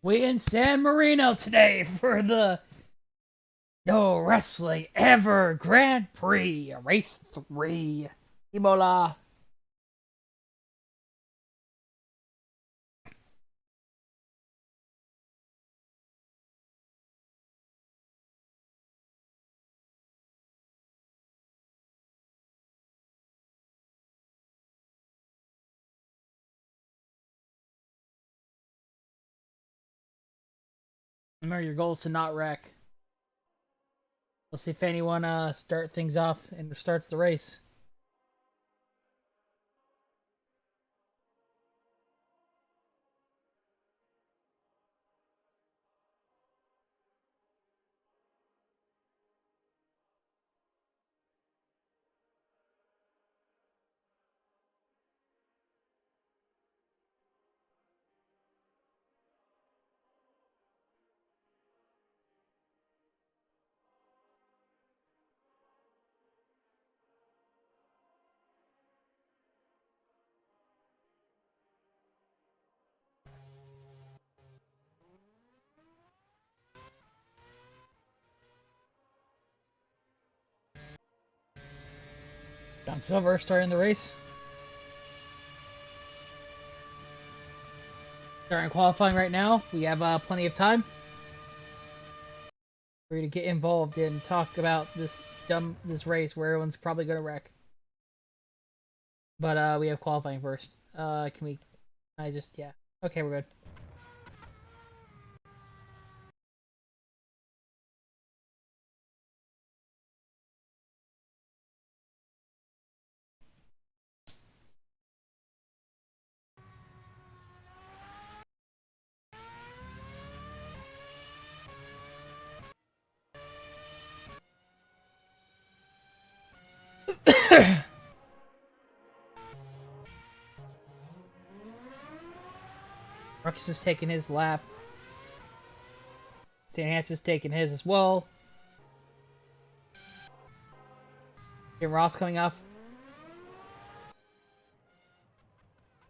We in San Marino today for the No Wrestling Ever Grand Prix, Race 3, Imola. Remember, your goal is to not wreck. We'll see if anyone start things off and starts the race. John Silver starting the race. Starting qualifying right now. We have plenty of time. We're going to get involved and talk about this race where everyone's probably going to wreck. But we have qualifying first. Yeah. Okay, we're good. Rux is taking his lap. Stan Hansen's taking his as well. Jim Ross coming off.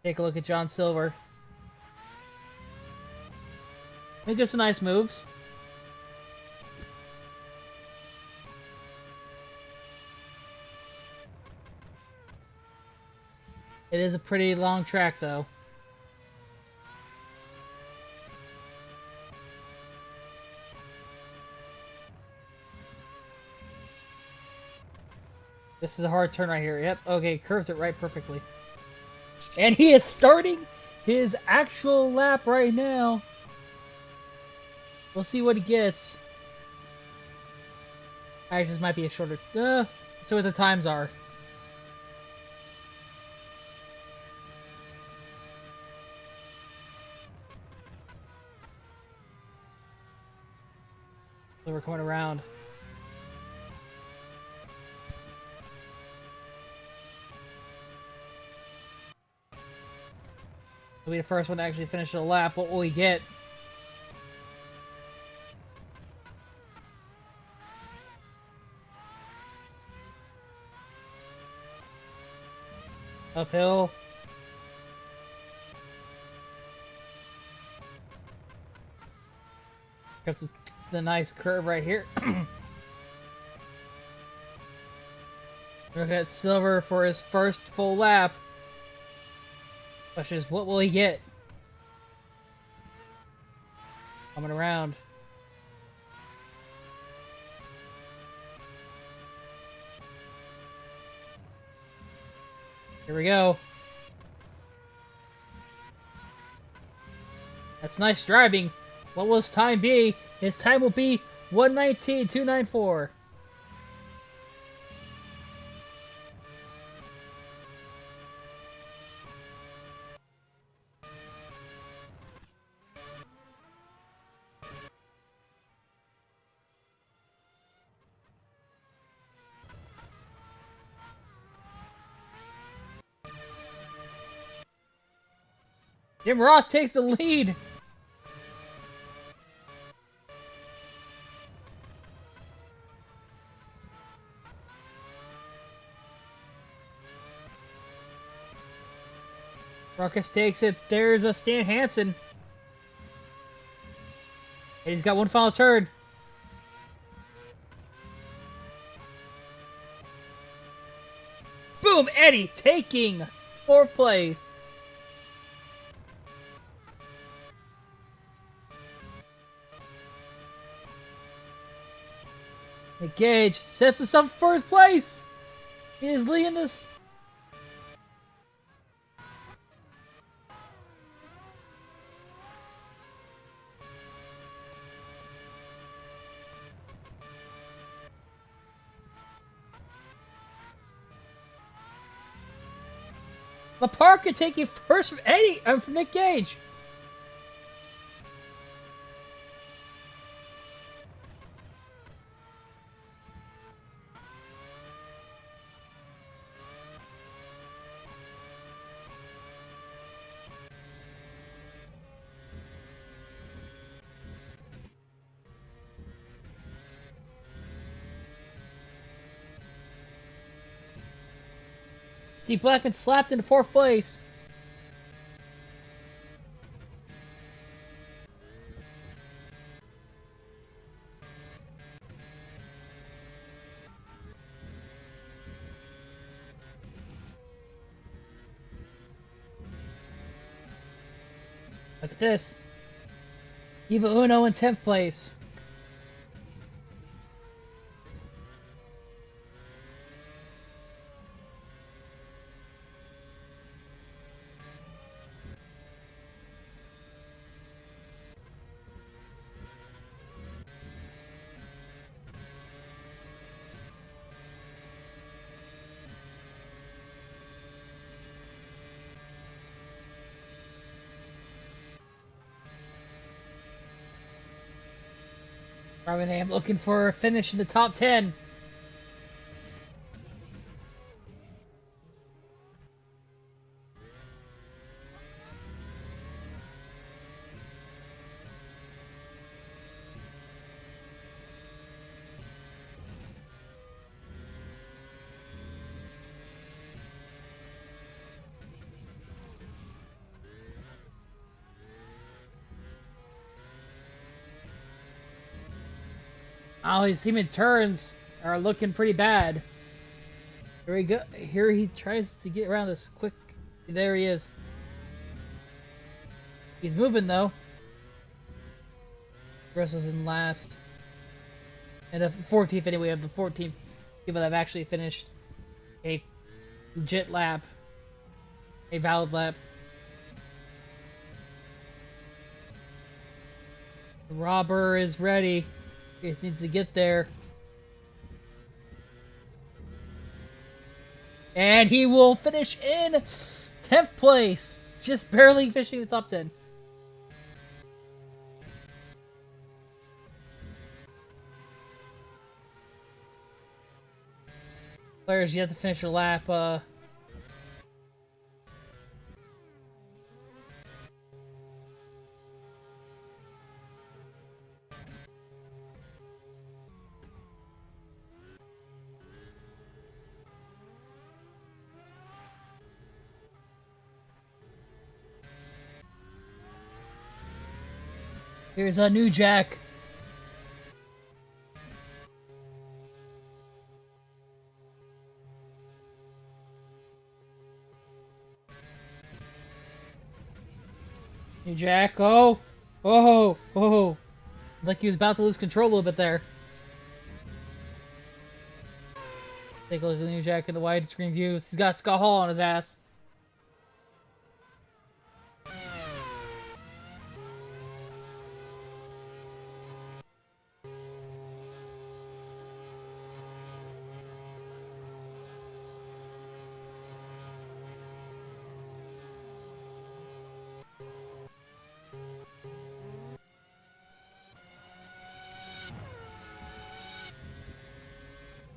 Take a look at John Silver. He does some nice moves. It is a pretty long track, though. This is a hard turn right here. Yep, okay, curves it right perfectly. And he is starting his actual lap right now. We'll see what he gets. Actually, this might be a shorter... see what the times are. So we're coming around. He'll be the first one to actually finish the lap. What will he get? Uphill. Because the nice curve right here. Look at Silver for his first full lap. Question is, what will he get? Coming around. Here we go. That's nice driving. What will his time be? His time will be 1:19.294. Jim Ross takes the lead. Ruckus takes it. There's a Stan Hansen. He's got one final turn. Boom! Eddie taking 4th place. Nick Gage sets us up for 1st place. He is leading this. Laparca taking 1st from Eddie. From Nick Gage. Steve Blackman slapped into 4th place. Look at this. Eva Uno in 10th place. I'm looking for a finish in the top 10. Oh, his team in turns are looking pretty bad. Here we go. Here he tries to get around this quick. There he is. He's moving though. Russell's in last. And the 14th anyway of the 14th people that have actually finished a legit lap. A valid lap. The robber is ready. He just needs to get there. And he will finish in 10th place. Just barely finishing the top 10. Players yet to finish their lap. Here's a new Jack. New Jack. Oh. Oh. Oh. Like he was about to lose control a little bit there. Take a look at the New Jack in the widescreen view. He's got Scott Hall on his ass.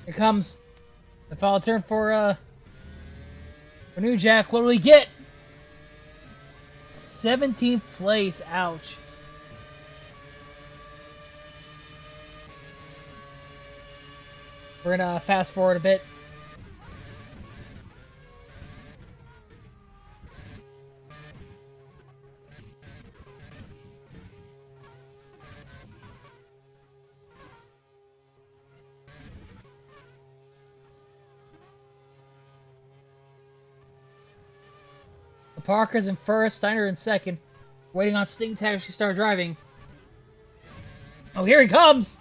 Here comes the final turn for New Jack. What do we get? 17th place. Ouch. We're gonna fast forward a bit. Parker's in first, Steiner in second. Waiting on Sting to actually start driving. Oh, here he comes!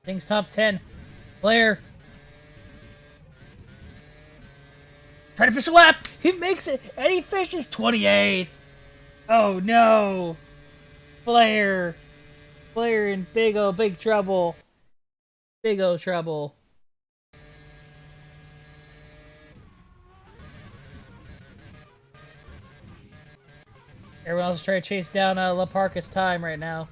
Sting's top 10. Blair. Trying to finish a lap! He makes it! And he finishes 28th! Oh no! Blair! Blair in big trouble. Big trouble. Everyone else is trying to chase down Laparca's time right now.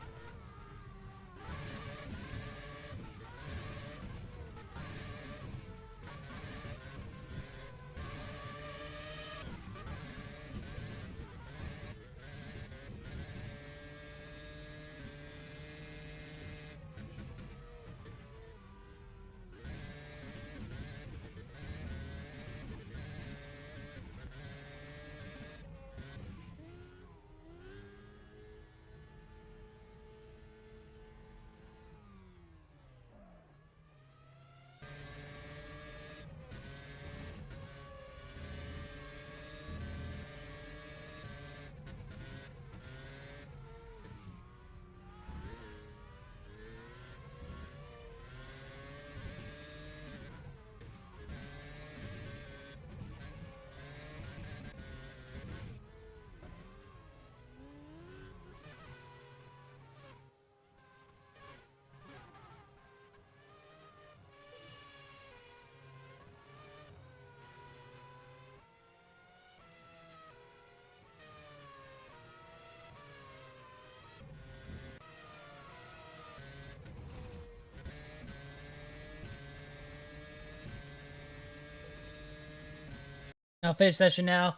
I'll finish session now.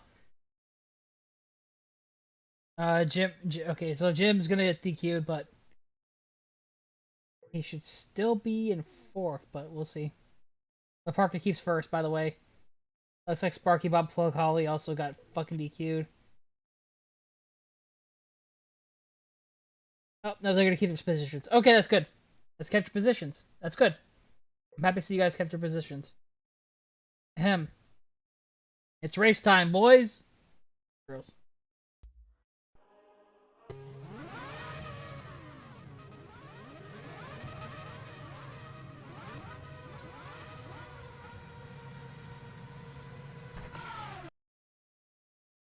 Jim, okay, so Jim's gonna get DQ'd, but he should still be in fourth, but we'll see. Parker keeps first, by the way. Looks like Sparky Bob Plug Holly also got fucking DQ'd. Oh, no, they're gonna keep their positions. Okay, that's good. Let's kept your positions. That's good. I'm happy to see you guys kept your positions. Ahem. It's race time, boys. Girls.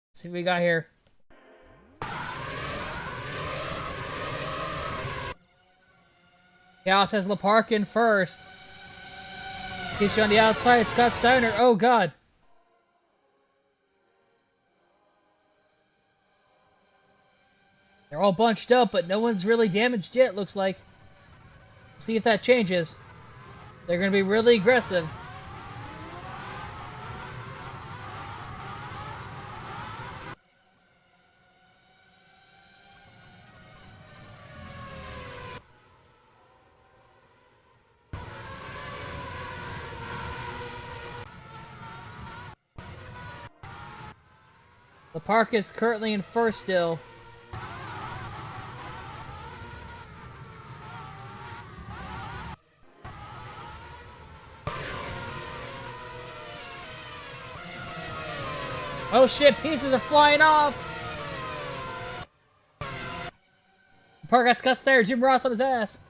Let's see what we got here. Chaos has Lapark in first. Gets you on the outside, Scott Steiner. Oh god. They're all bunched up, but no one's really damaged yet, looks like. See if that changes. They're going to be really aggressive. The park is currently in first still. Oh shit, pieces are flying off! The park got Scott Steiner, Jim Ross on his ass.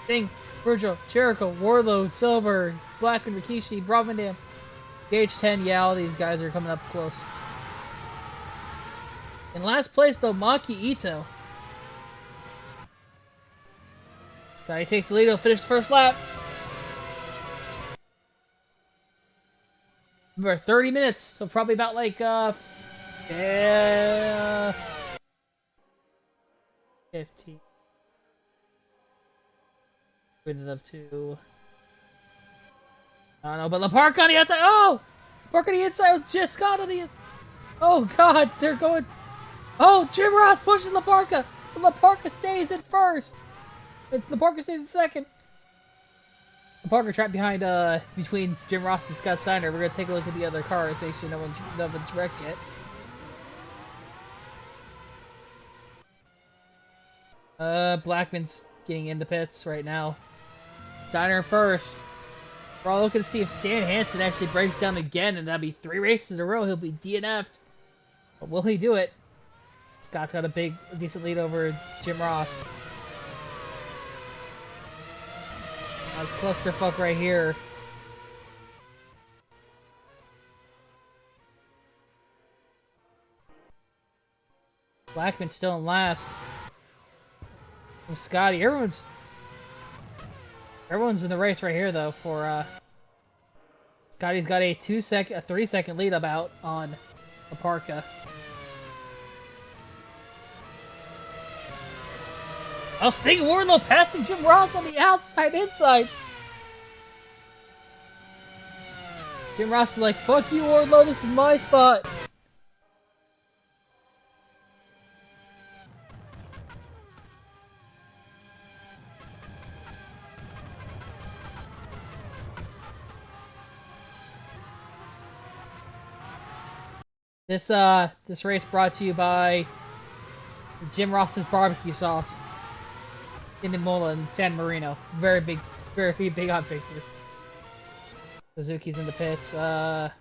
Sting, Virgil, Jericho, Warlord, Silver, Black and Rikishi, Bravandam. Gauge 10, yeah, all these guys are coming up close. In last place, though, Maki Ito. This guy takes the lead, he'll finish the first lap. Remember, 30 minutes, so probably about like, 15. Put it up to... I don't know, but Lapark on the outside. Oh! Lapark on the inside with just Scott on the... Oh, God, they're going... Oh, Jim Ross pushes Laparca. But Laparca stays in first. Laparca stays in second. Parker trapped behind between Jim Ross and Scott Steiner. We're gonna take a look at the other cars, make sure no one's wrecked yet. Blackman's getting in the pits right now. Steiner first. We're all looking to see if Stan Hansen actually breaks down again, and that'll be 3 races in a row. He'll be DNF'd. But will he do it? Scott's got a decent lead over Jim Ross. That's clusterfuck right here. Blackman's still in last. From Scotty, everyone's in the race right here though. For Scotty's got a 3-second lead about on Aparka. Oh, Sting Wardlow passing Jim Ross on the outside inside. Jim Ross is like, fuck you, Wardlow, this is my spot. This race brought to you by Jim Ross's barbecue sauce in Imola and San Marino. Very big object here. Suzuki's in the pits. That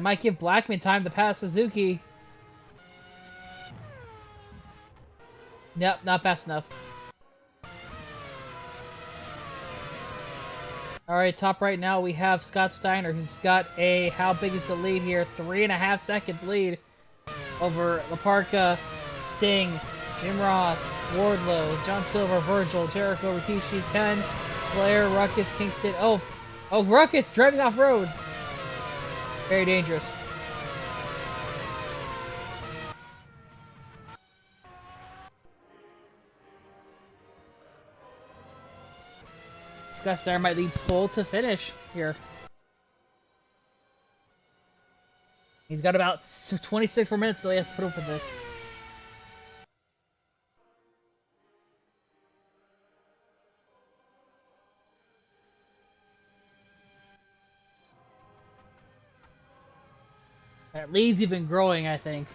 might give Blackman time to pass Suzuki. Nope, not fast enough. Alright, top right now we have Scott Steiner, who's got a, how big is the lead here? 3.5 seconds lead over Laparca, Sting, Jim Ross, Wardlow, John Silver, Virgil, Jericho, Rikishi, 10, Flair, Ruckus, Kingston. Oh, Ruckus driving off road. Very dangerous. Scott Steiner might lead pole to finish here. He's got about 26 more minutes till he has to put up with this. That lead's even growing, I think.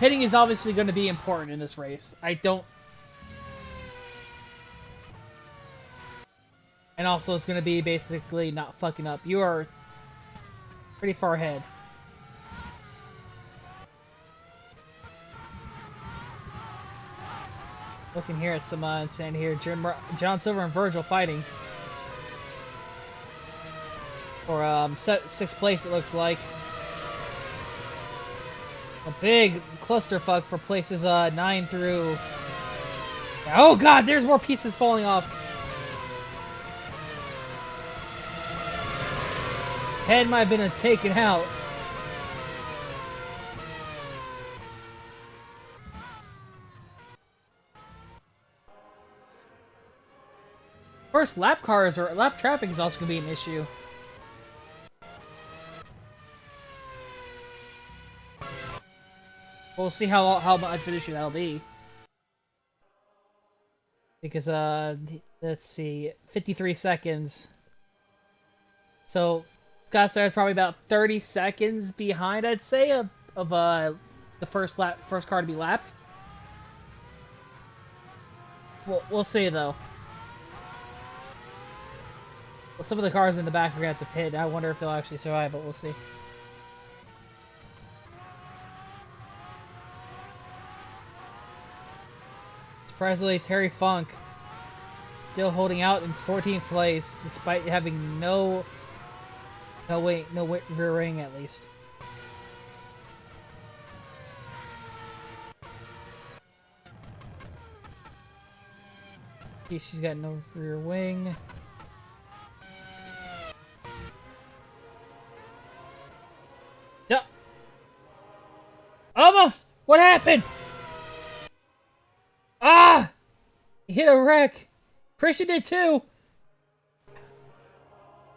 Hitting is obviously going to be important in this race. And also, it's going to be basically not fucking up. You are pretty far ahead. Looking here at some insanity here. John Silver and Virgil fighting for 6th place, it looks like. A big clusterfuck for places 9 through... Oh god, there's more pieces falling off. 10 might have been taken out. First, lap traffic is also going to be an issue. We'll see how much of an issue that'll be. Because, let's see, 53 seconds. So, Scott Steiner's probably about 30 seconds behind, I'd say, of the first car to be lapped. We'll see, though. Well, some of the cars in the back are going to have to pit. I wonder if they'll actually survive, but we'll see. Surprisingly, Terry Funk still holding out in 14th place, despite having no rear wing at least. She's got no rear wing. Duh. Almost! What happened? Ah! He hit a wreck. Christian did too.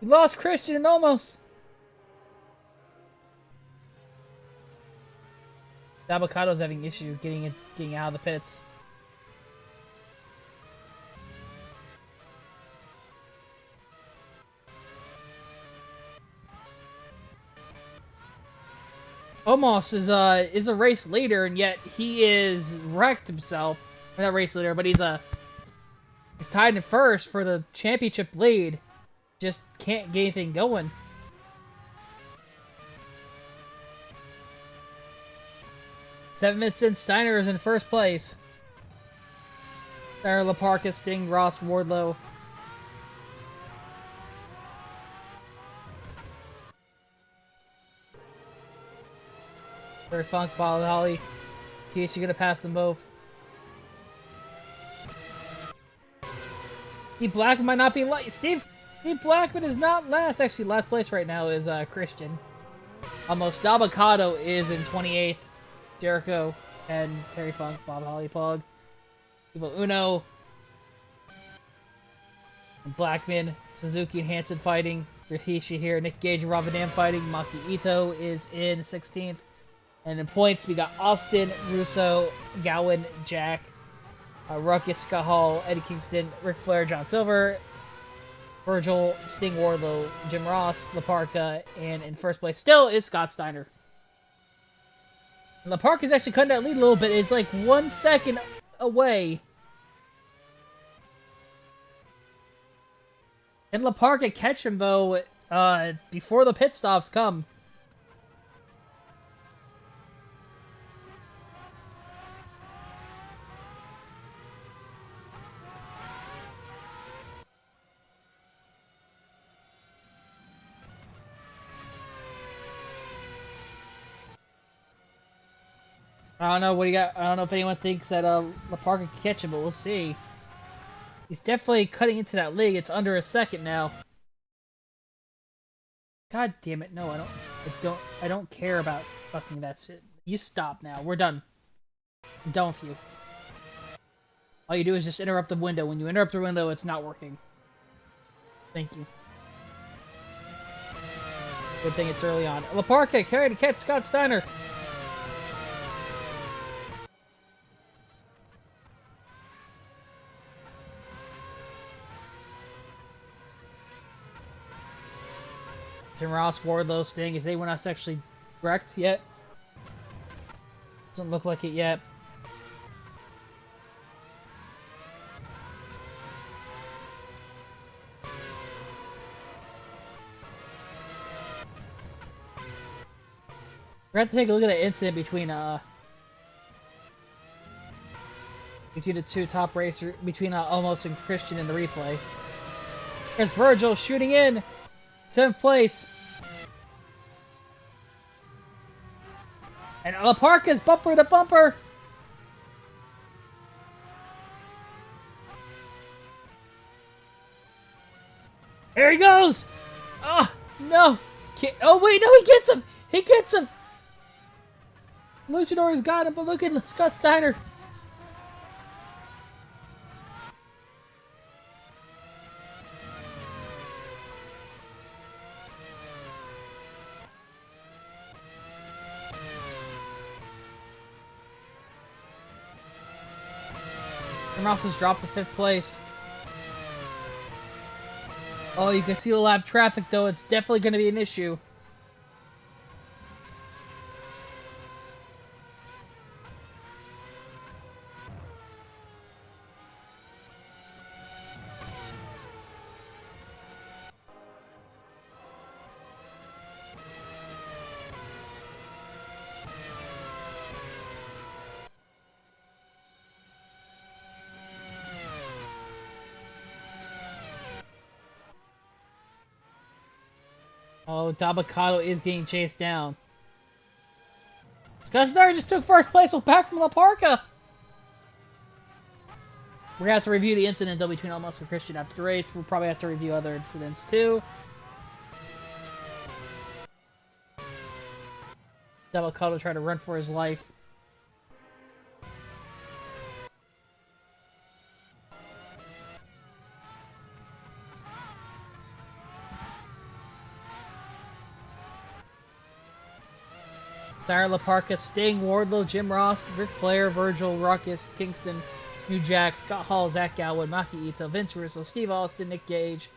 He lost Christian almost. Avocado's having issue getting out of the pits. Almost is a race leader, and yet he is wrecked himself. Not race leader, but he's tied in first for the championship lead. Just can't get anything going. Seven minutes in, Steiner is in first place. Steiner, Laparca, Sting, Ross, Wardlow. Very Funk, Ball, Holly. In case you're gonna pass them both. Steve Blackman might not be Steve Blackman is not last. Actually, last place right now is Christian. Almost Dabocado is in 28th. Jericho 10. Terry Funk, Bob Holly, Pug. Evil Uno. And Blackman, Suzuki, and Hansen fighting. Rikishi here. Nick Gage and Robin Dam fighting. Maki Ito is in 16th. And in points, we got Austin, Russo, Gowan, Jack, Ruckus, Scott Hall, Eddie Kingston, Ric Flair, John Silver, Virgil, Sting Wardlow, Jim Ross, Laparca, and in first place still is Scott Steiner. And Laparca is actually cutting that lead a little bit. It's like 1 second away. Can Laparca catch him, though, before the pit stops come? I don't know what he got. I don't know if anyone thinks that Laparca can catch him, but we'll see. He's definitely cutting into that league. It's under a second now. God damn it! No, I don't care about fucking that shit. You stop now. We're done. I'm done with you. All you do is just interrupt the window. When you interrupt the window, it's not working. Thank you. Good thing it's early on. Laparca carried to catch Scott Steiner. Jim Ross, Wardlow, Sting. Is anyone else actually wrecked yet? Doesn't look like it yet. We're gonna have to take a look at the incident between the two top racers, between Almost and Christian in the replay. There's Virgil shooting in 7th place. And Laparca's bumper to bumper. There he goes. Oh, no. Oh, wait, no, he gets him. He gets him. Luchador's got him, but look at Scott Steiner. And Ross has dropped to 5th place. Oh, you can see the lap traffic, though. It's definitely going to be an issue. Oh, Dabocado is getting chased down. Scott Steiner just took 1st place back from Laparca. We're going to have to review the incident, though, between Almost and Christian after the race. We'll probably have to review other incidents, too. Dabocado trying to run for his life. Steiner, Laparca, Sting, Wardlow, Jim Ross, Ric Flair, Virgil, Ruckus, Kingston, New Jack, Scott Hall, Zach Galwood, Maki Ito, Vince Russo, Steve Austin, Nick Gage,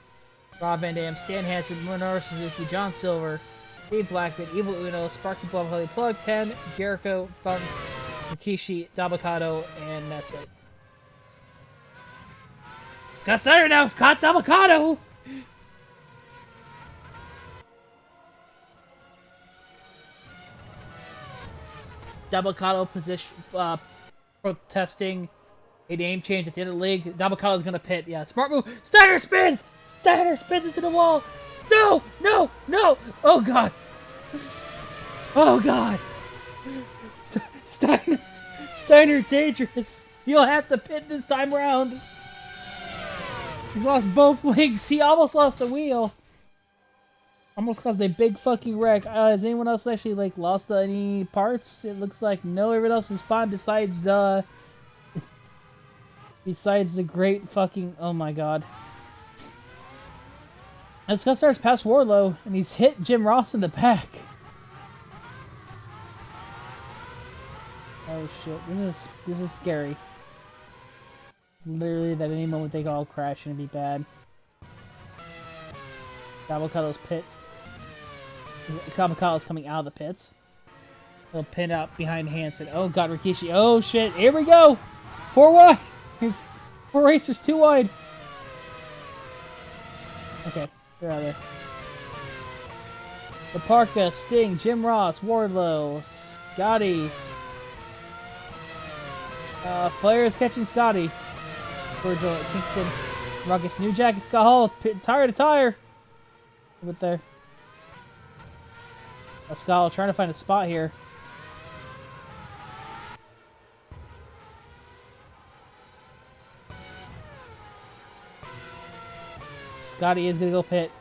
Rob Van Dam, Stan Hansen, Minoru Suzuki, John Silver, Dave Blackman, Evil Uno, Sparky Blumholy, Plug 10, Jericho, Funk, Rikishi, Dabakato, and that's it. Scott Steiner now! Scott Dabakato! Dabakato position, protesting a name change at the end of the league. Dabakato's gonna pit. Yeah, smart move. Steiner spins! Steiner spins into the wall! No! No! No! Oh god! Oh god! Steiner dangerous! He'll have to pit this time around! He's lost both wings! He almost lost a wheel! Almost caused a big fucking wreck. Has anyone else actually, like, lost any parts? It looks like no, everyone else is fine besides the... Besides the great fucking... Oh my god. As Scott starts past Wardlow, and he's hit Jim Ross in the back. Oh shit, this is scary. It's literally that any moment they could all crash and it'd be bad. Dabakato's pit. Kabakato's coming out of the pits. He'll pin out behind Hansen. Oh god, Rikishi. Oh shit, here we go! 4 wide! 4 racers, 2 wide! Okay, they're out of there. Laparca, Sting, Jim Ross, Wardlow, Scotty. Flair is catching Scotty. Virgil, Kingston, Ruckus, New Jack, Scott Hall, tire to tire. Right there. Scott Hall trying to find a spot here. Scotty is gonna go pit.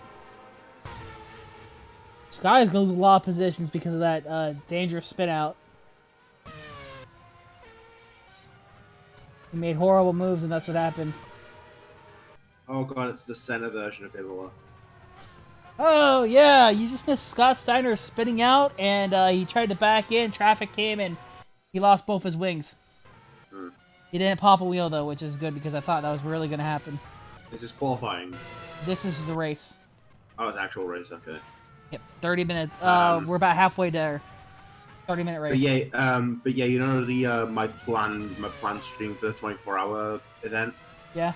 Scotty's gonna lose a lot of positions because of that dangerous spin out. He made horrible moves, and that's what happened. Oh god, it's the center version of Imola. Oh, yeah, you just missed Scott Steiner spinning out, and he tried to back in, traffic came, and he lost both his wings. He didn't pop a wheel, though, which is good, because I thought that was really going to happen. This is qualifying. This is the race. Oh, it's actual race, okay. Yep, 30 minutes. We're about halfway there. 30-minute race. But yeah, you know the my planned stream for the 24-hour event? Yeah.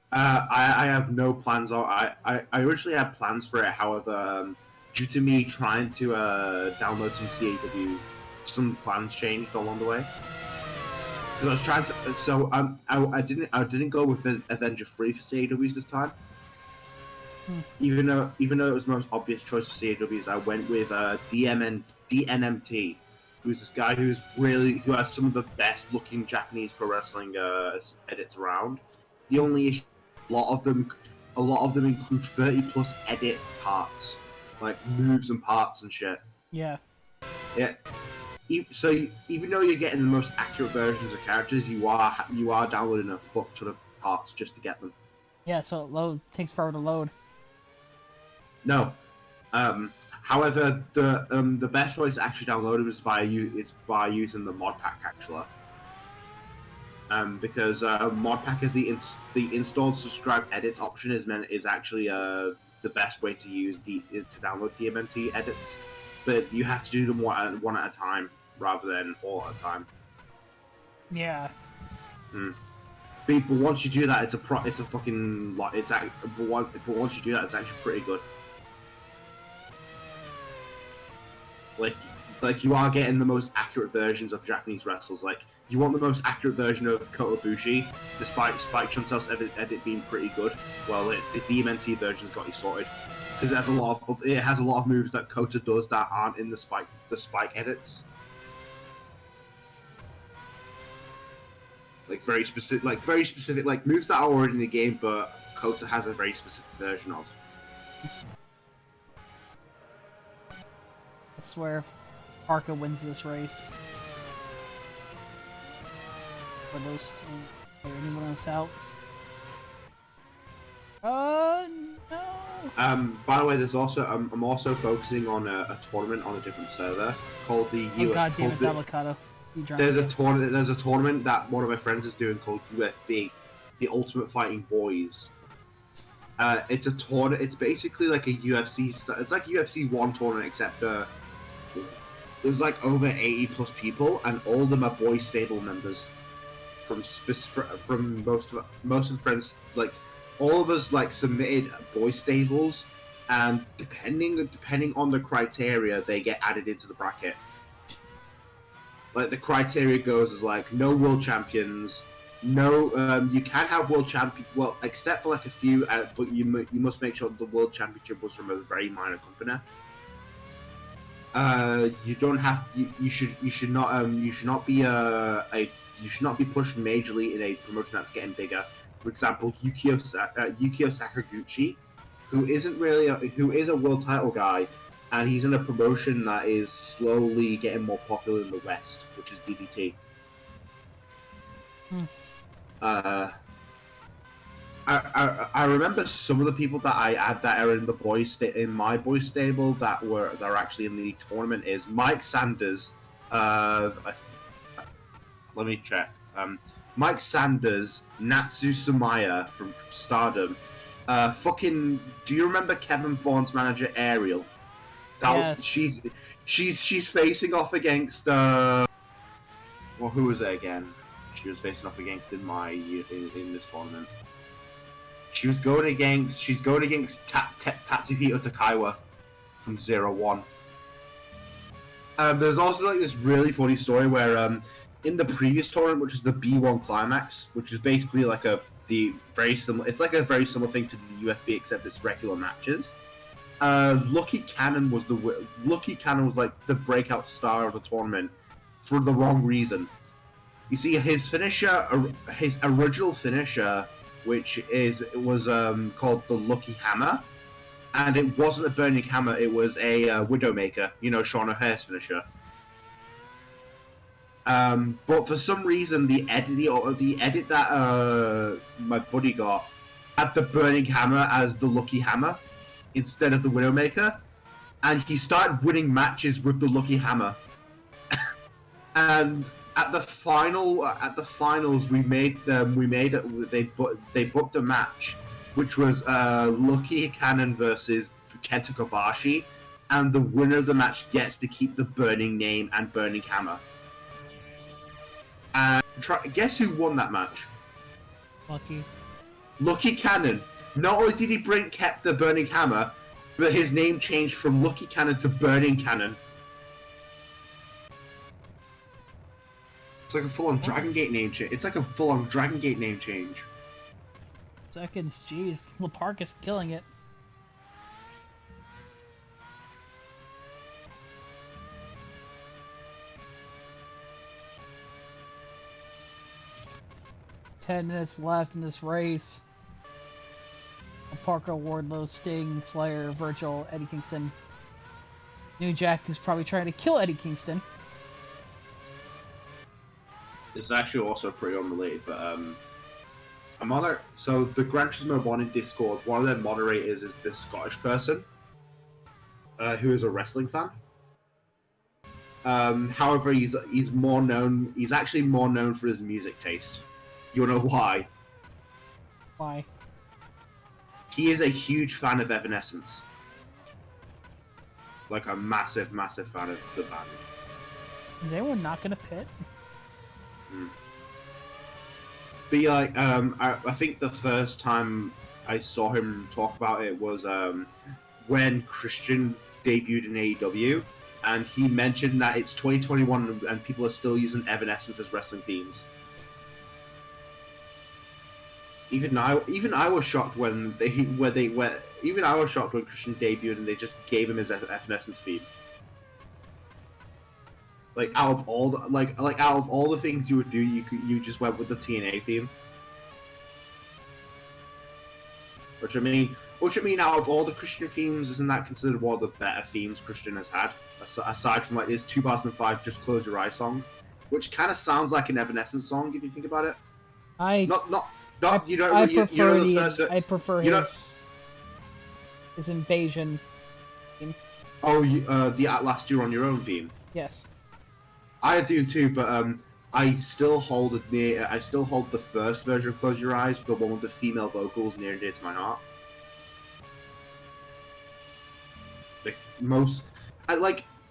I have no plans. I originally had plans for it. However, due to me trying to download some CAWs, some plans changed along the way. Because I was trying to. So I didn't go with the Avenger 3 for CAWs this time. Even though it was the most obvious choice for CAWs, I went with DNMT, who's this guy who has some of the best looking Japanese pro wrestling edits around. The only issue, a lot of them include 30+ edit parts, like moves and parts and shit. Yeah. Yeah. So even though you're getting the most accurate versions of characters, you are downloading a fuck ton of parts just to get them. Yeah. So takes forever to load. No. However, the best way to actually download them is by using the mod pack actually. Because mod pack is the installed subscribe edit option is actually the best way to download DMNT edits, but you have to do them one at a time rather than all at a time. Yeah. But once you do that, it's a fucking lot. But once you do that, it's actually pretty good. Like you are getting the most accurate versions of Japanese wrestlers. Like you want the most accurate version of Kota Ibushi, despite Spike Chunsoft's edit being pretty good. Well, the DMNT version's got you sorted because it has a lot of moves that Kota does that aren't in the Spike edits. Like very specific moves that are already in the game, but Kota has a very specific version of. I swear if Parka wins this race. For those anyone else out? No. By the way, there's also I'm also focusing on a tournament on a different server called the Oh god damn it, the, avocado. You drunk there's a again. tournament. There's a tournament that one of my friends is doing called UFB, the Ultimate Fighting Boys. It's a tournament. It's basically like a UFC. It's like UFC one tournament, except there's like over 80 plus people, and all of them are boy stable members from most of the friends. Like all of us like submitted boy stables, and depending on the criteria, they get added into the bracket. Like the criteria goes as like no world champions, no you can have world champion, well except for like a few, but you must make sure the world championship was from a very minor company. You don't have you should not be you should not be pushed majorly in a promotion that's getting bigger. For example, Yukio Sakaguchi, who isn't really who is a world title guy, and he's in a promotion that is slowly getting more popular in the West, which is DDT. I remember some of the people that I had that are in the in my boys stable that are actually in the tournament is Mike Sanders. Let me check. Mike Sanders, Natsu Sumaya from Stardom. Fucking, do you remember Kevin Vaughn's manager Ariel? Yes. She's facing off against well, who was it again? She was facing off against in this tournament. She's going against Tatsuhito Takaiwa from 0-1. There's also like this really funny story where in the previous tournament, which is the B1 Climax, which is basically like it's like a very similar thing to the UFB except it's regular matches. Lucky Cannon was like the breakout star of the tournament for the wrong reason. You see, his original finisher, which was called the Lucky Hammer, and it wasn't a burning hammer; it was a Widowmaker. You know, Sean O'Hare's finisher. But for some reason, the edit that my buddy got had the burning hammer as the Lucky Hammer instead of the Widowmaker, and he started winning matches with the Lucky Hammer. And at the finals, they booked a match, which was Lucky Cannon versus Kenta Kobashi, and the winner of the match gets to keep the burning name and burning hammer. And guess who won that match? Lucky Cannon. Not only did he kept the burning hammer, but his name changed from Lucky Cannon to Burning Cannon. It's like a full-on Dragon Gate name change. Seconds, jeez. Lapark is killing it. Ten minutes left in this race. Parker, Wardlow, Sting, Flair, Virgil, Eddie Kingston. New Jack is probably trying to kill Eddie Kingston. It's actually also pretty unrelated, but so the Gran Turismo 1 in Discord, one of their moderators is this Scottish person who is a wrestling fan. However, he's actually more known for his music taste. You wanna know why? Why? He is a huge fan of Evanescence. Like a massive, massive fan of the band. Is anyone not gonna pit? But yeah, like, I think the first time I saw him talk about it was when Christian debuted in AEW, and he mentioned that it's 2021 and people are still using Evanescence as wrestling themes. Even I was shocked when Christian debuted and they just gave him his Evanescence theme. Like out of all the things you would do, you just went with the TNA theme. Which I mean, out of all the Christian themes, isn't that considered one of the better themes Christian has had? Aside from like his 2005 "Just Close Your Eyes" song, which kind of sounds like an Evanescence song if you think about it. I prefer his. His invasion theme. Oh, the At Last You're on Your Own theme. Yes. I do too, but I still hold the first version of Close Your Eyes, the one with the female vocals, near and dear to my heart.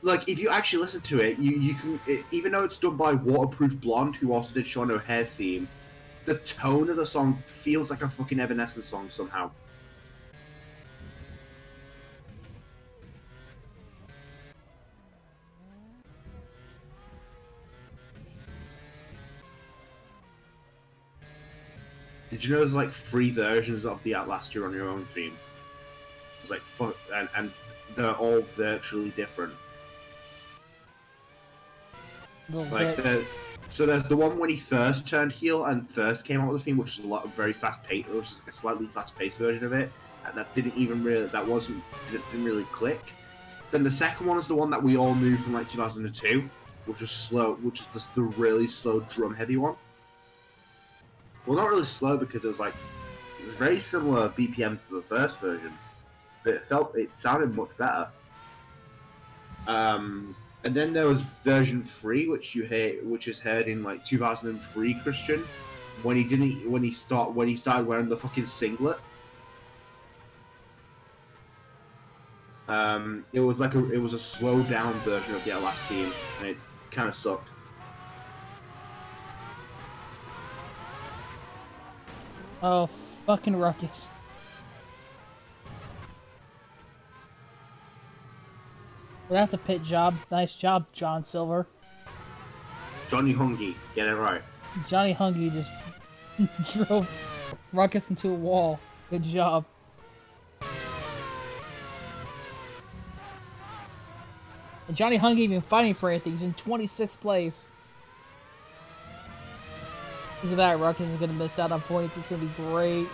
Like if you actually listen to it, you can even though it's done by Waterproof Blonde, who also did Sean O'Hare's theme, the tone of the song feels like a fucking Evanescence song somehow. Did you know there's like 3 versions of the At Last You're on Your Own theme? It's like fuck, and they're all virtually different. Like so there's the one when he first turned heel and first came out with the theme, which is a lot of very fast paced, which is like a slightly fast paced version of it, and that didn't really click. Then the second one is the one that we all knew from like 2002, which was slow, which is just the really slow drum heavy one. Well, not really slow because it was very similar BPM to the first version, but it sounded much better. And then there was version 3, which is heard in like 2003 Christian, when he started wearing the fucking singlet. It was a slowed down version of the At Last theme, and it kind of sucked. Oh, fucking Ruckus. Well, that's a pit job. Nice job, John Silver. Johnny Hungy, get it right. Johnny Hungy just drove Ruckus into a wall. Good job. And Johnny Hungy even fighting for anything. He's in 26th place. Because of that, Ruckus is going to miss out on points. It's going to be great.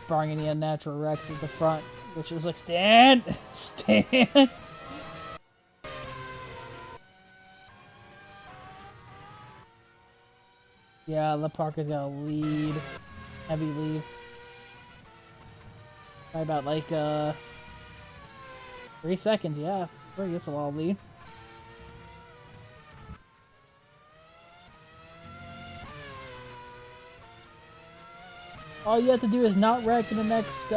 Barring any unnatural wrecks at the front, which is like, stand! Stand! Yeah, Le Parker's got a lead. Heavy lead. By about like 3 seconds, yeah. He gets a lot of lead. All you have to do is not wreck in the next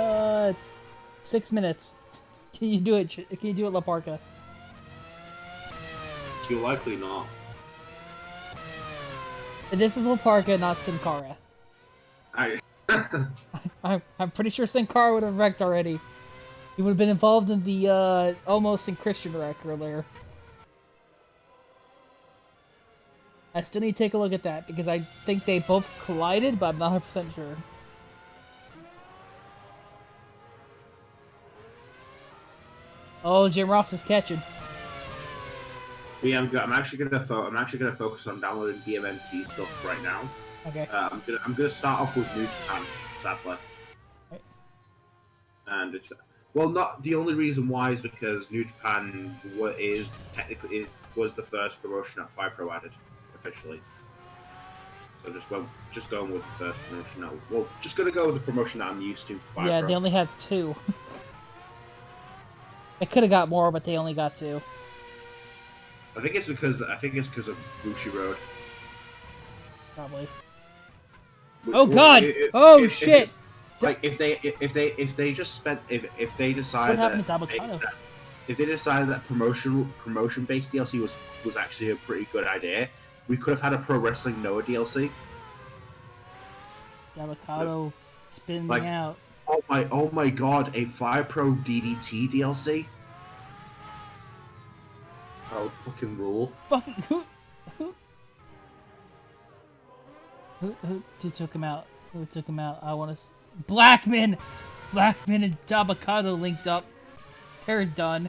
6 minutes. Can you do it? Can you do it, La Parka? You're likely not. This is La Parka, not Sin Cara. I'm pretty sure Sin Cara would have wrecked already. He would have been involved in the almost Sin Christian wreck earlier. I still need to take a look at that because I think they both collided, but I'm not 100% sure. Oh, Jim Ross is catching. Yeah, I'm actually gonna focus on downloading DMNT stuff right now. Okay. I'm gonna start off with New Japan, sadly. Right. And it's not the only reason why is because New Japan was the first promotion that FiPro added officially. So just going with the first promotion now. Well, just gonna go with the promotion that I'm used to. For FiPro. Yeah, they only had 2. They could have got more, but they only got 2. I think it's because of Bushi Road. Probably. Oh God! Oh shit! If they decided that promotion based DLC was actually a pretty good idea, we could have had a Pro Wrestling Noah DLC. Avocado spinning out. Oh my God! A Fire Pro DDT DLC. Oh, fucking rule! Fucking who took him out? Who took him out? I want to. Blackman and Avocado linked up. They're done.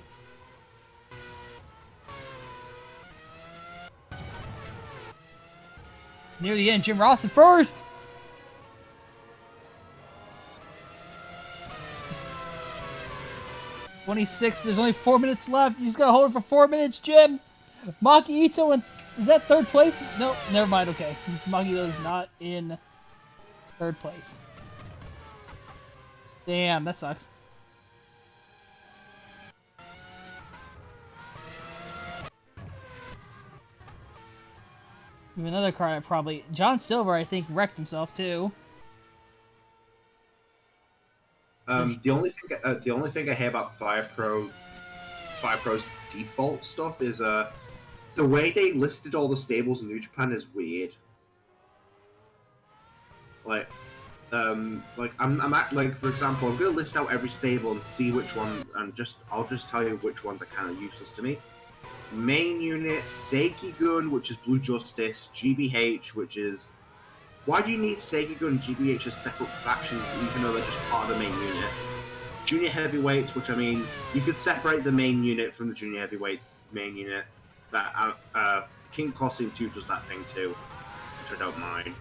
Near the end, Jim Ross at first. '26. There's only 4 minutes left. You just gotta hold it for 4 minutes, Jim. Maki Ito and Is that third place? No, never mind. Okay, Magito is not in third place. Damn, that sucks. Another car I probably... John Silver, I think, wrecked himself, too. The only thing I hear about Fire Pro's default stuff is the way they listed all the stables in New Japan is weird. Like, like for example, I'm gonna list out every stable and see which one, and I'll just tell you which ones are kind of useless to me. Main unit, Seikigun, which is Blue Justice, GBH, which is... Why do you need Seikigun and GBH as separate factions, even though they're just part of the main unit? Junior Heavyweights, which, I mean, you could separate the main unit from the Junior Heavyweight main unit. That King Costume 2 does that thing too, which I don't mind.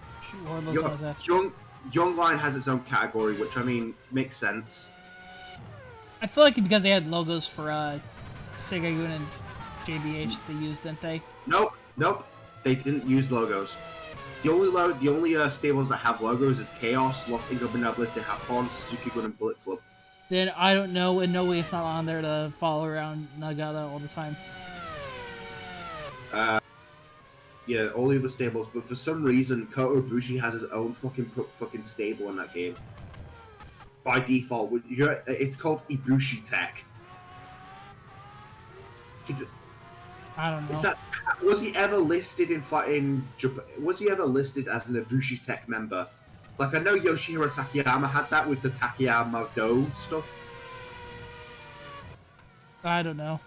Young Line has its own category, which, I mean, makes sense. I feel like because they had logos for Seikigun and JBH, they used, didn't they? Nope. They didn't use logos. The only stables that have logos is Chaos, Los Ingobernables de Japón, Suzuki-Gun, and Bullet Club. Then I don't know, and no way it's not on there to follow around Nagata all the time. Yeah, all the other stables, but for some reason, Kota Ibushi has his own fucking stable in that game. By default, it's called Ibushi Tech. I don't know. Was he ever listed in Japan? Was he ever listed as an Ibushi Tech member? Like, I know Yoshihiro Takayama had that with the Takayama Do stuff. I don't know.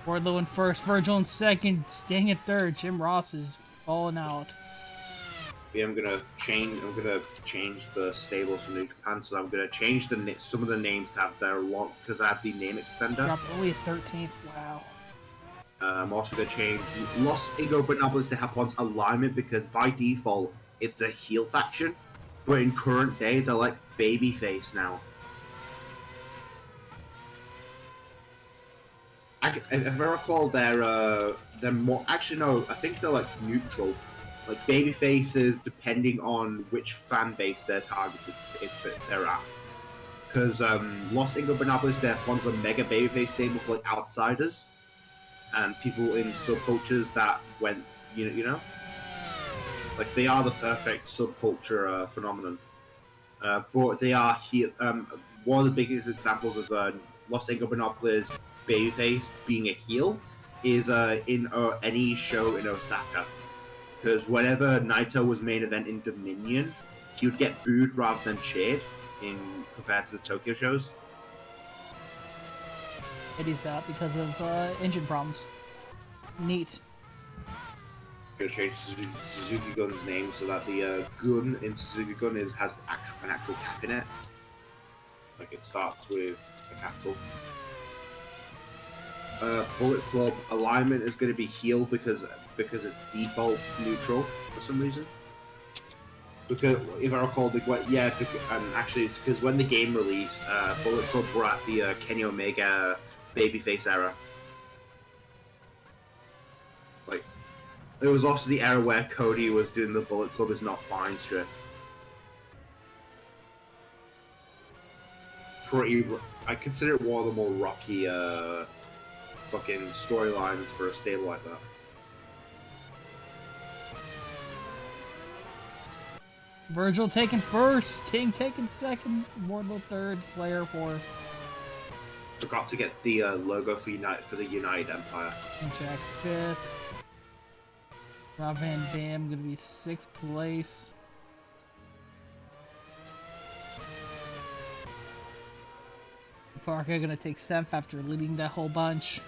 Wardlow in first, Virgil in second, Sting in third. Jim Ross is falling out. Yeah, I'm gonna change the stables from New Japan, so I'm gonna change some of the names to have their long, because I have the name extender. Dropped only at 13th. Wow. I'm also gonna change Los Ingobernables de Japon's alignment, because by default it's a heel faction, but in current day they're like babyface now. If I recall, they're more. Actually, no. I think they're like neutral, like baby faces, depending on which fan base they're targeted if they're at. Because Los Ingobernables de Japon's a mega babyface stable for like outsiders and people in subcultures that went, you know, like they are the perfect subculture phenomenon. But they are here. One of the biggest examples of Los Ingobernables babyface being a heel is in any show in Osaka, because whenever Naito was main event in Dominion, he would get booed rather than cheered in compared to the Tokyo shows. It is that because of engine problems. Neat. I'm gonna change Suzuki Gun's name so that the gun in Suzuki Gun has an actual cap in it. Like it starts with a capital. Bullet Club alignment is going to be heel because it's default neutral for some reason. Because if I recall, actually it's because when the game released, Bullet Club were at the Kenny Omega babyface era. Like, it was also the era where Cody was doing the Bullet Club is not fine strip. I consider it one of the more rocky fucking storylines for a stable like that. Virgil taking first, Sting taking second, Wardlow third, Flair fourth. Forgot to get the logo for the United Empire. Jack fifth. Rob Van Dam gonna be sixth place. Parker gonna take seventh after leading that whole bunch.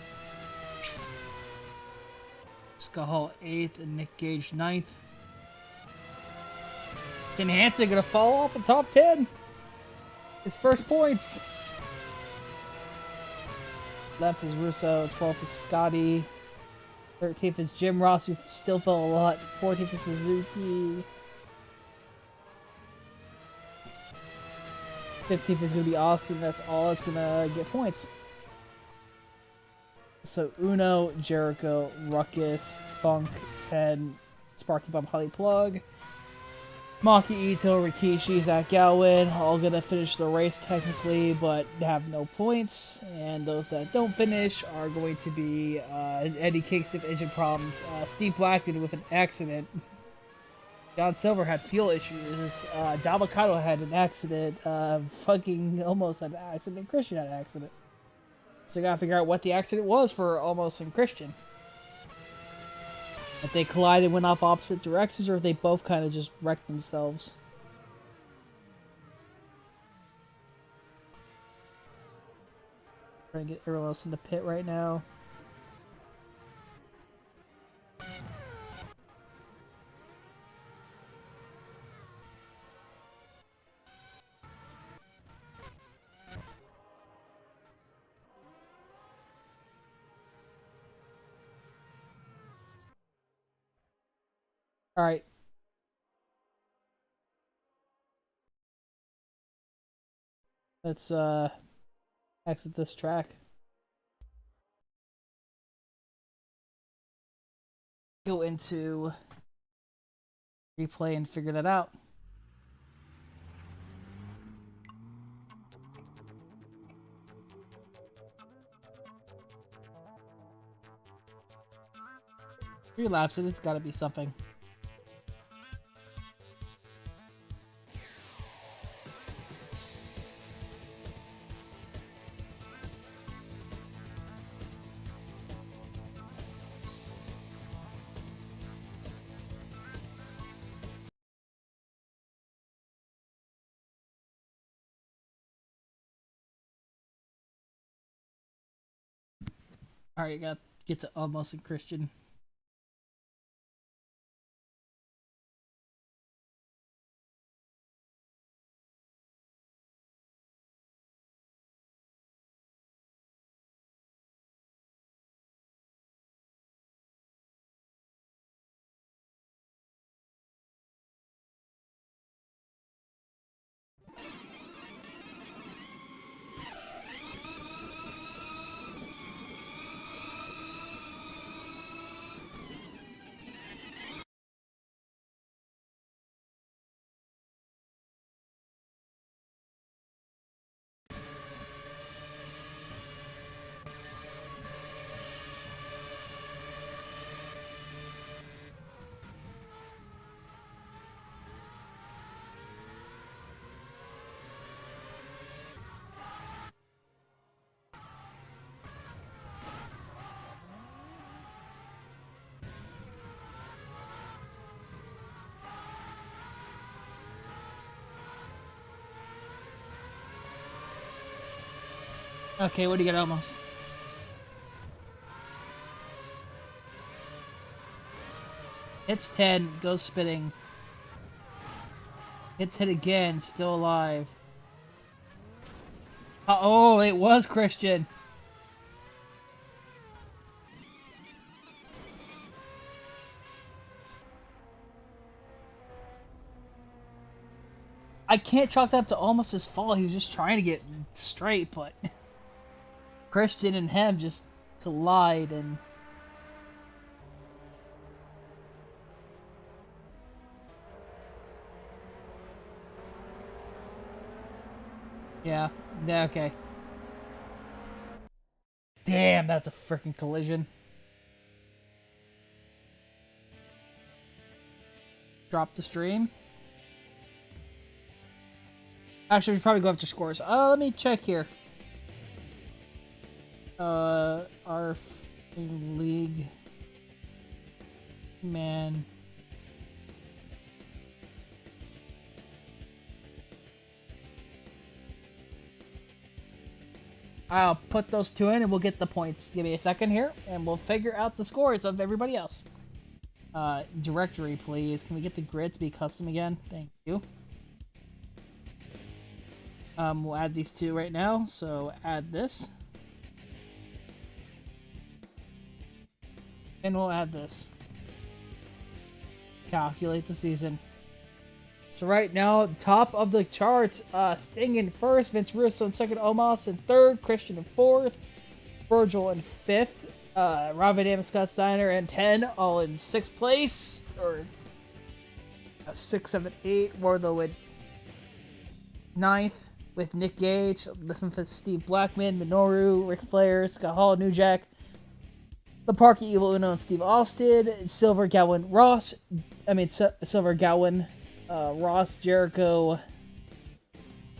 Scott Hall 8th and Nick Gage 9th. Stan Hansen gonna fall off the top 10. His first points. 11th is Russo, 12th is Scotty. 13th is Jim Ross, who still fell a lot. 14th is Suzuki. 15th is gonna be Austin. That's all that's gonna get points. So Uno, Jericho, Ruckus, Funk, Ten, Sparky Bomb, Holly Plug, Maki Ito, Rikishi, Zach Galvin, all gonna finish the race technically, but have no points. And those that don't finish are going to be Eddie Kingston, engine problems, Steve Blackman with an accident, John Silver had fuel issues, Davocado had an accident, fucking almost had an accident, Christian had an accident. So I gotta figure out what the accident was for Almost and Christian. If they collided and went off opposite directions, or if they both kind of just wrecked themselves. Trying to get everyone else in the pit right now. Alright. Let's exit this track. Go into replay and figure that out. Relapse it, it's gotta be something. Alright, you gotta get to Almost and Christian. Okay, what do you get Almost? Hits 10, goes spinning. Hits hit again, still alive. Oh, it was Christian. I can't chalk that up to Almost his fault. He was just trying to get straight, but Christian and him just collide and yeah, okay. Damn, that's a freaking collision. Drop the stream. Actually, we should probably go after scores. Let me check here. Our league man. I'll put those two in and we'll get the points. Give me a second here and we'll figure out the scores of everybody else. Directory, please. Can we get the grid to be custom again? Thank you. We'll add these two right now. So add this. And we'll add this. Calculate the season. So right now, top of the charts, Sting in first, Vince Russo in second, Omos in third, Christian in fourth, Virgil in 5th. Rob Van Dam, Scott Steiner, and 10, all in 6th place. Or 6, 7, 8. Wardlow in 9th with Nick Gage, with Steve Blackman, Minoru, Ric Flair, Scott Hall, New Jack, The Parky, Evil Uno, and Steve Austin. Silver Gowan, Ross, Jericho,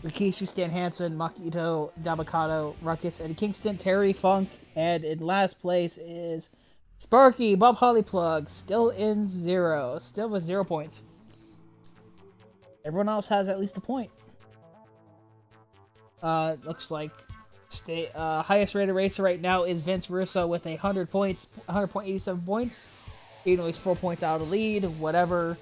Rikishi, Stan Hansen, Makito, Dabakato, Ruckus, Eddie Kingston, Terry Funk, and in last place is Sparky, Bob Holly Plug, still in 0, still with 0 points. Everyone else has at least a point. Looks like highest rated racer right now is Vince Russo with 100 points, 100.87 points. Even though he's 4 points out of the lead, whatever.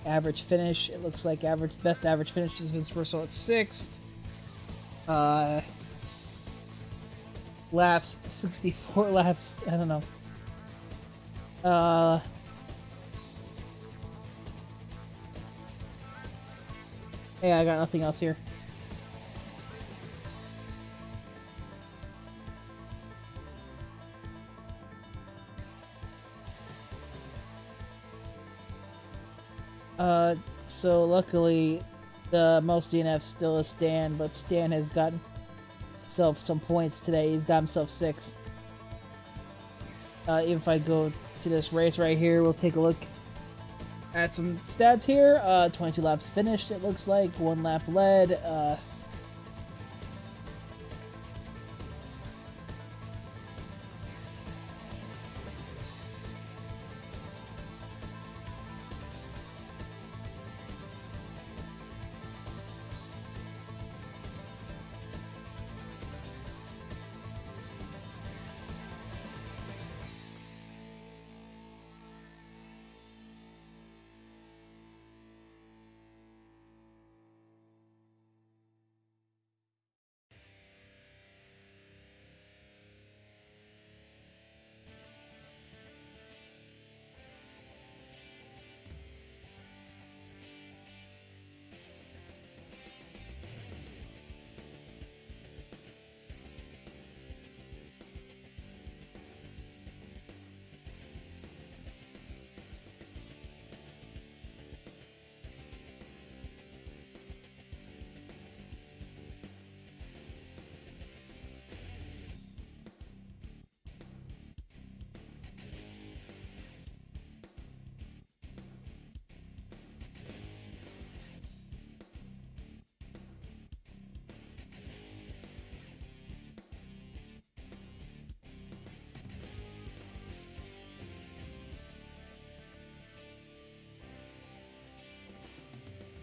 Average finish, it looks like best average finish is Vince Russo at 6th. Laps, 64 laps, I don't know. Yeah, I got nothing else here. So luckily, the most DNF still is Stan, but Stan has gotten himself some points today. He's got himself 6. Even if I go to this race right here, we'll take a look at some stats here. 22 laps finished, it looks like. 1 lap led.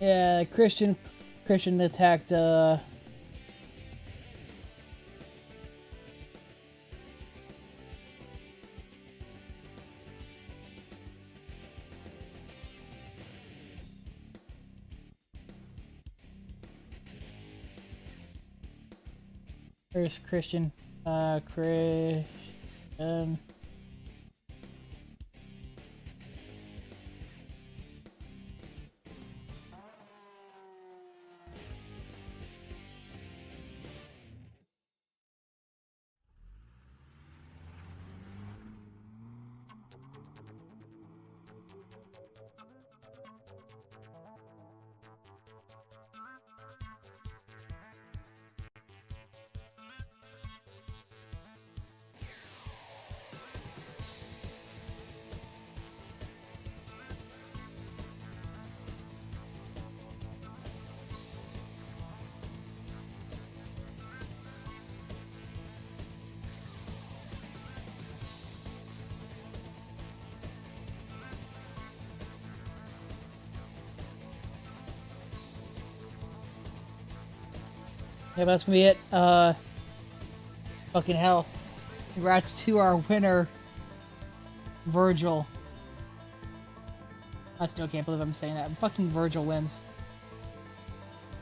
Yeah, Christian attacked, Where's Christian? Christian. Yeah, that's gonna be it. Fucking hell. Congrats to our winner, Virgil. I still can't believe I'm saying that. Fucking Virgil wins.